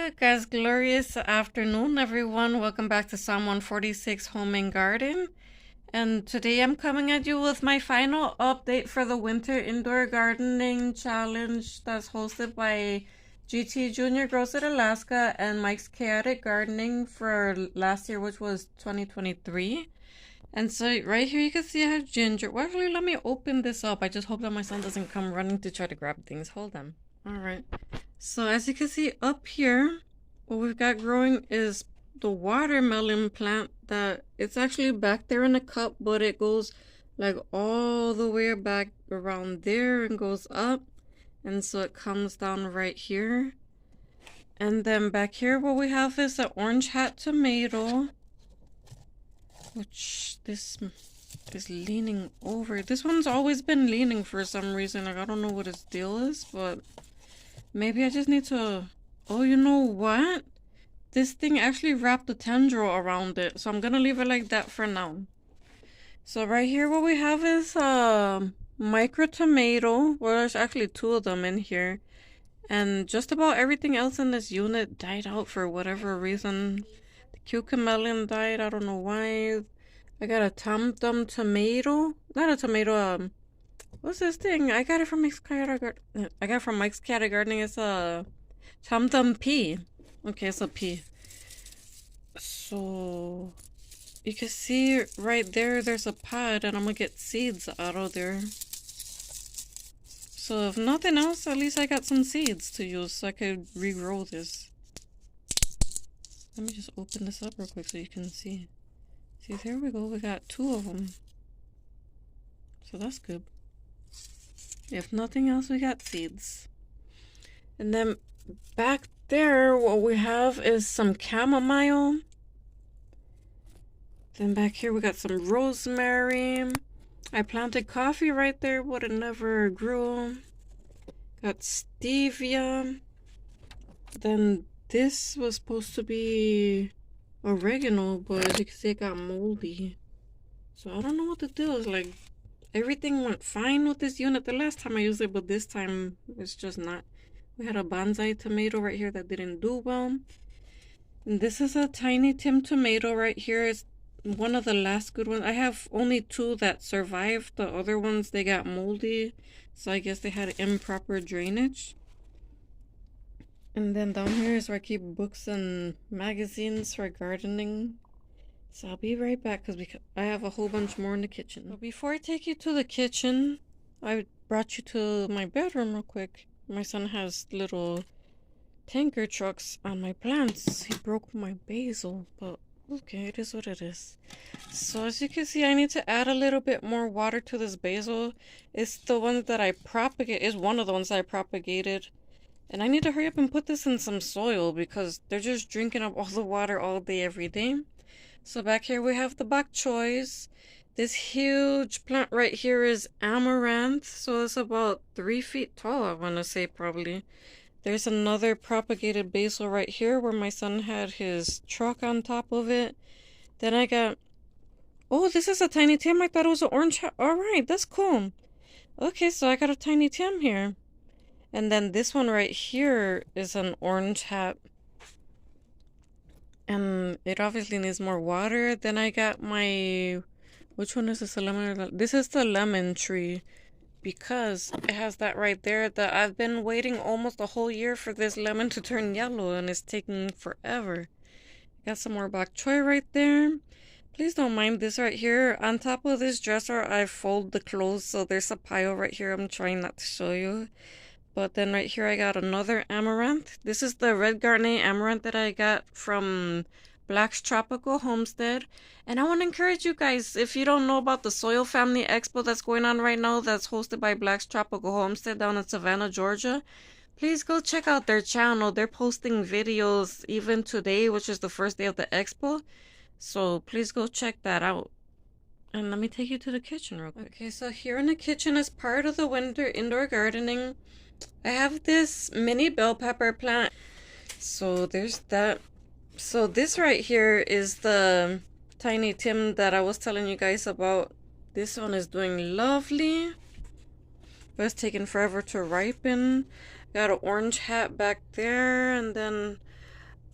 Good guys, glorious afternoon everyone. Welcome back to Psalm 146 Home and Garden. And today I'm coming at you with my final update for the Winter Indoor Gardening Challenge that's hosted by GT Junior Grows at Alaska and Mike's Chaotic Gardening for last year, which was 2023. And so right here you can see I have ginger. Well, actually, let me open this up. I just hope that my son doesn't come running to try to grab things. Hold on. All right. So as you can see up here, what we've got growing is the watermelon plant that it's actually back there in a cup, but it goes like all the way back around there and goes up. And so it comes down right here. And then back here what we have is the orange hat tomato, which this is leaning over. This one's always been leaning for some reason. Like I don't know what its deal is, but maybe I just need to... Oh, you know what? This thing actually wrapped a tendril around it. So I'm going to leave it like that for now. So right here what we have is micro tomato. Well, there's actually two of them in here. And just about everything else in this unit died out for whatever reason. The cucamelon died. I don't know why. I got a Tom Thumb tomato. Not a tomato, what's this thing? I got it from Mike's Chaotic Gardening. It's a Tom Thumb pea. Okay, it's a pea. So you can see right there, there's a pod, and I'm gonna get seeds out of there. So if nothing else, at least I got some seeds to use so I could regrow this. Let me just open this up real quick so you can see. See, there we go. We got two of them. So that's good. If nothing else, we got seeds. And then back there, what we have is some chamomile. Then back here, we got some rosemary. I planted coffee right there, but it never grew. Got stevia. Then this was supposed to be oregano, but as you can see, it got moldy. So I don't know what the deal is. Like, everything went fine with this unit the last time I used it, but this time it's just not. We had a bonsai tomato right here that didn't do well. And this is a Tiny Tim tomato right here. It's one of the last good ones. I have only two that survived. The other ones, they got moldy. So I guess they had improper drainage. And then down here is where I keep books and magazines for gardening. So I'll be right back because I have a whole bunch more in the kitchen. But before I take you to the kitchen, I brought you to my bedroom real quick. My son has little tanker trucks on my plants. He broke my basil, but okay, it is what it is. So as you can see, I need to add a little bit more water to this basil. It's the one that I propagate. It's one of the ones I propagated. And I need to hurry up and put this in some soil because they're just drinking up all the water all day, every day. So back here we have the bok choys. This huge plant right here is amaranth. So it's about 3 feet tall, I want to say probably. There's another propagated basil right here where my son had his truck on top of it. Then I got... Oh, this is a Tiny Tim. I thought it was an orange hat. Alright, that's cool. Okay, so I got a Tiny Tim here. And then this one right here is an orange hat. And it obviously needs more water. Then I got my... Which one is this? A lemon? This is the lemon tree. Because it has that right there that I've been waiting almost a whole year for this lemon to turn yellow. And it's taking forever. Got some more bok choy right there. Please don't mind this right here. On top of this dresser, I fold the clothes. So there's a pile right here. I'm trying not to show you. But then right here I got another amaranth. This is the red Garnet amaranth that I got from Black's Tropical Homestead. And I want to encourage you guys, if you don't know about the Soil Family Expo that's going on right now, that's hosted by Black's Tropical Homestead down in Savannah, Georgia, please go check out their channel. They're posting videos even today, which is the first day of the expo. So please go check that out. And let me take you to the kitchen real quick. Okay, so here in the kitchen, as part of the winter indoor gardening, I have this mini bell pepper plant. So there's that. So this right here is the Tiny Tim that I was telling you guys about. This one is doing lovely, but it's taking forever to ripen. Got an orange hat back there, and then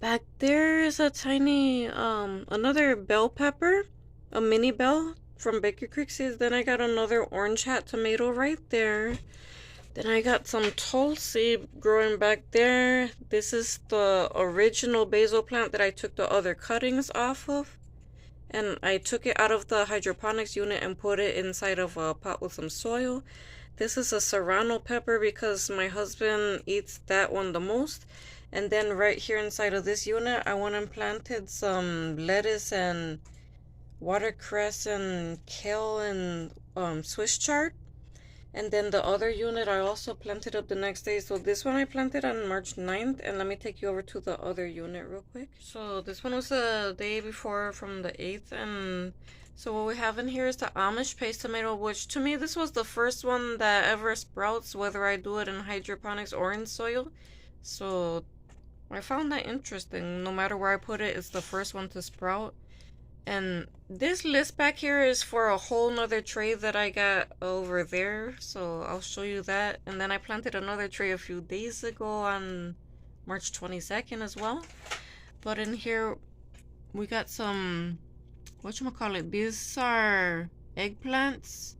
Back there is a tiny, another bell pepper, a mini bell from Baker Creek Seeds. Then I got another orange hat tomato right there. Then I got some tulsi growing back there. This is the original basil plant that I took the other cuttings off of. And I took it out of the hydroponics unit and put it inside of a pot with some soil. This is a serrano pepper because my husband eats that one the most. And then right here inside of this unit, I went and planted some lettuce and watercress and kale and Swiss chard. And then the other unit I also planted up the next day. So this one I planted on March 9th. And let me take you over to the other unit real quick. So this one was the day before from the 8th. And so what we have in here is the Amish paste tomato, which to me this was the first one that ever sprouts, whether I do it in hydroponics or in soil. So I found that interesting. No matter where I put it, it's the first one to sprout. And this list back here is for a whole nother tray that I got over there. So I'll show you that. And then I planted another tray a few days ago on March 22nd as well. But in here, we got some, whatchamacallit, these are eggplants.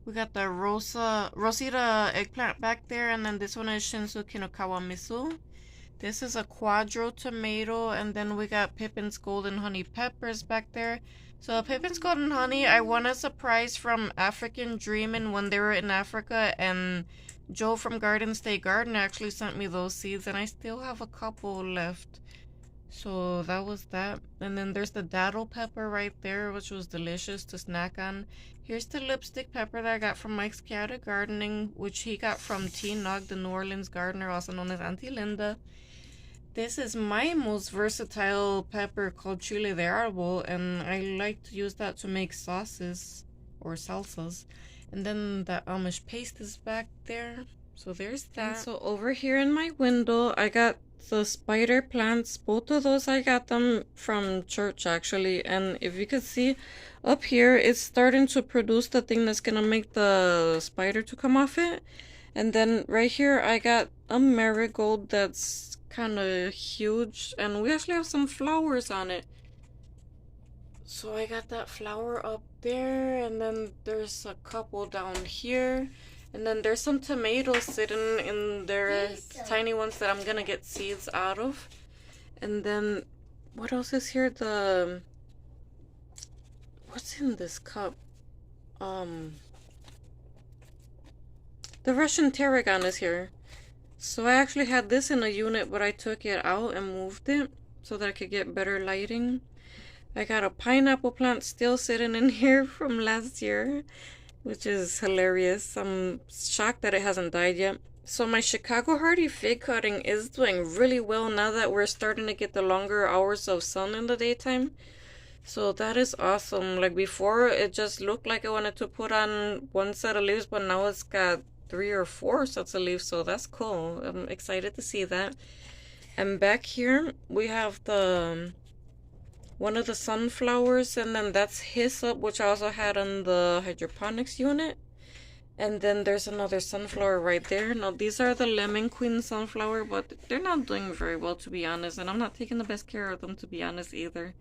We got the Rosita eggplant back there. And then this one is Shinsu Kinokawa Miso. This is a Quadro tomato, and then we got Pippin's Golden Honey Peppers back there. So Pippin's Golden Honey, I won a surprise from African Dreamin' when they were in Africa, and Joe from Garden State Garden actually sent me those seeds, and I still have a couple left. So that was that. And then there's the Daddle pepper right there, which was delicious to snack on. Here's the lipstick pepper that I got from Mike's Chaotic Gardening, which he got from T. Nog, the New Orleans gardener, also known as Auntie Linda. This is my most versatile pepper called chile de árbol, and I like to use that to make sauces or salsas. And then the Amish paste is back there. So there's that. And so over here in my window, I got the spider plants. Both of those I got them from church actually. And if you could see up here, it's starting to produce the thing that's gonna make the spider to come off it. And then right here, I got a marigold that's kind of huge, and we actually have some flowers on it. So I got that flower up there, and then there's a couple down here, and then there's some tomatoes sitting in there, tiny ones that I'm gonna get seeds out of. And then what else is here? What's in this cup? The Russian tarragon is here. So I actually had this in a unit, but I took it out and moved it so that I could get better lighting. I got a pineapple plant still sitting in here from last year, which is hilarious. I'm shocked that it hasn't died yet. So my Chicago Hardy fig cutting is doing really well now that we're starting to get the longer hours of sun in the daytime. So that is awesome. Like before, it just looked like I wanted to put on one set of leaves, but now it's got 3 or 4 sets of leaves, so that's cool. I'm excited to see that. And back here we have the one of the sunflowers, and then that's hyssop, which I also had on the hydroponics unit. And then there's another sunflower right there. Now these are the Lemon Queen sunflower, but they're not doing very well, to be honest, and I'm not taking the best care of them, to be honest, either.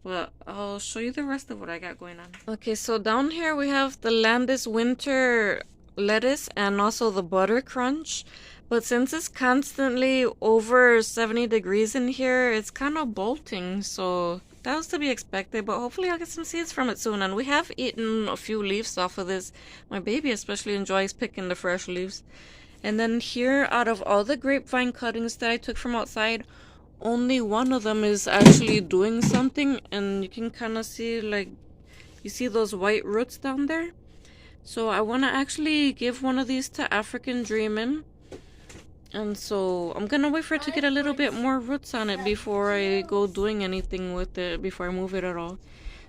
But I'll show you the rest of what I got going on. Okay, so down here we have the Landis Winter lettuce and also the butter crunch, but since it's constantly over 70 degrees in here, it's kind of bolting, so that was to be expected. But hopefully I'll get some seeds from it soon. And we have eaten a few leaves off of this. My baby especially enjoys picking the fresh leaves. And then here, out of all the grapevine cuttings that I took from outside, only one of them is actually doing something, and you can kind of see, like, you see those white roots down there. So I want to actually give one of these to African Dreamin'. And so I'm going to wait for it to get a little bit more roots on it before I go doing anything with it, before I move it at all.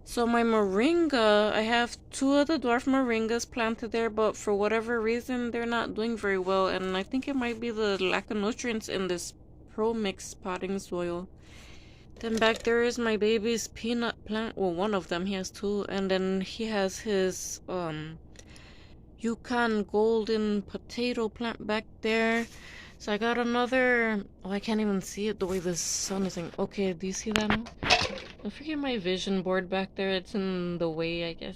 So my moringa, I have 2 of the dwarf moringas planted there, but for whatever reason, they're not doing very well. And I think it might be the lack of nutrients in this Pro Mix potting soil. Then back there is my baby's peanut plant. Well, one of them, he has 2. And then he has his Yukon golden potato plant back there. So I got another, oh, I can't even see it the way the sun is in. Okay, do you see that now? I forget my vision board back there. It's in the way, I guess.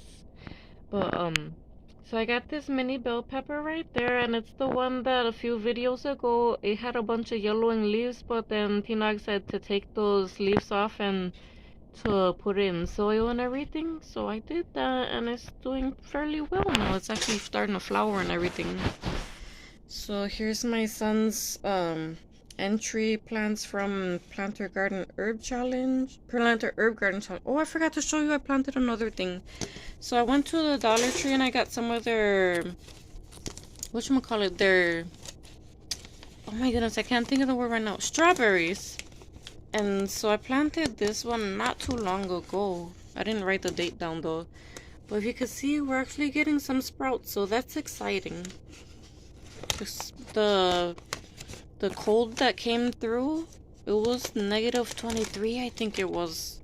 But, so I got this mini bell pepper right there, and it's the one that a few videos ago, it had a bunch of yellowing leaves, but then Tinag said to take those leaves off and to put it in soil and everything. So I did that, and it's doing fairly well now. It's actually starting to flower and everything. So here's my son's entry plants from Planter Garden Herb Challenge. Planter Herb Garden Challenge. Oh, I forgot to show you I planted another thing. So I went to the Dollar Tree and I got some of their, whatchamacallit, their, oh my goodness, I can't think of the word right now, strawberries. And so I planted this one not too long ago. I didn't write the date down though. But if you can see, we're actually getting some sprouts, so that's exciting. The cold that came through, it was -23, I think it was.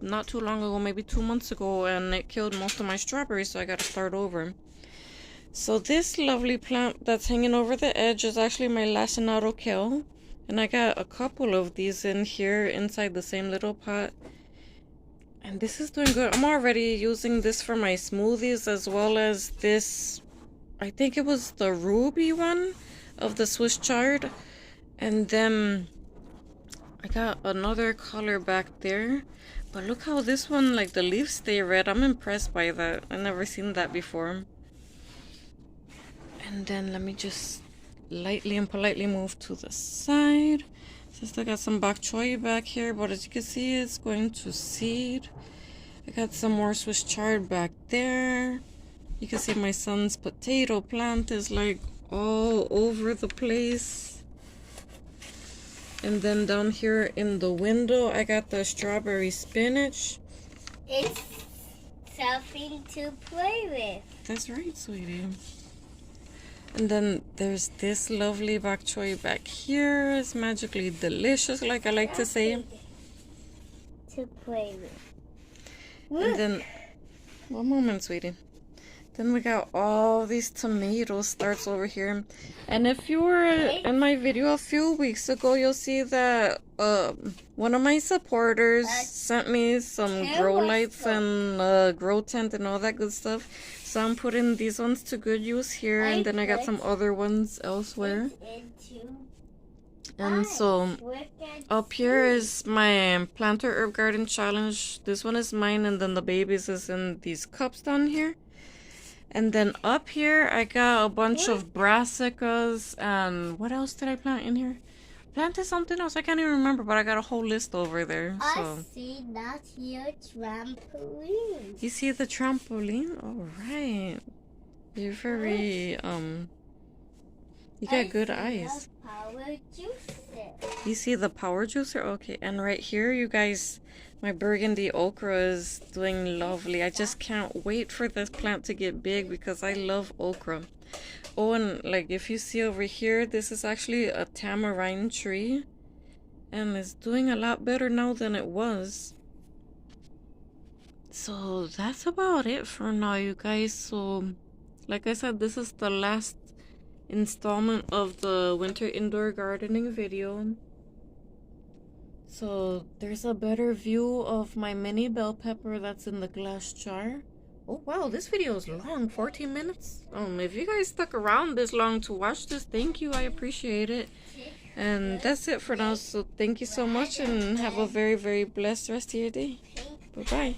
Not too long ago, maybe 2 months ago, and it killed most of my strawberries, so I gotta start over. So this lovely plant that's hanging over the edge is actually my lacinato kale, and I got a couple of these in here inside the same little pot, and this is doing good. I'm already using this for my smoothies, as well as this, I think it was the ruby one of the Swiss chard, and then I got another color back there. But look how this one, like, the leaves stay red. I'm impressed by that. I've never seen that before. And then let me just lightly and politely move to the side. So I still got some bok choy back here, but as you can see, it's going to seed. I got some more Swiss chard back there. You can see my son's potato plant is like all over the place. And then down here in the window, I got the strawberry spinach. It's something to play with. That's right, sweetie. And then there's this lovely bok choy back here. It's magically delicious, like I like to say. To play with. And then, one moment, sweetie. Then we got all these tomato starts over here. And if you were in my video a few weeks ago, you'll see that one of my supporters sent me some grow lights and grow tent and all that good stuff. So I'm putting these ones to good use here, and then I got some other ones elsewhere. And so up here is my Planter Herb Garden Challenge. This one is mine, and then the babies is in these cups down here. And then up here, I got a bunch of brassicas, and what else did I plant in here? Planted something else, I can't even remember, but I got a whole list over there. So. I see that here trampoline. You see the trampoline? All right. You're very, you got good eyes. Power juicer. You see the power juicer? Okay, and right here, you guys, my burgundy okra is doing lovely. I just can't wait for this plant to get big because I love okra. Oh, and like if you see over here, this is actually a tamarind tree, and it's doing a lot better now than it was. So that's about it for now, you guys. So like I said, this is the last installment of the winter indoor gardening video. So there's a better view of my mini bell pepper that's in the glass jar. Oh wow, this video is long, 14 minutes. If you guys stuck around this long to watch this, thank you, I appreciate it. And that's it for now, so thank you so much and have a very, very blessed rest of your day. Bye-bye.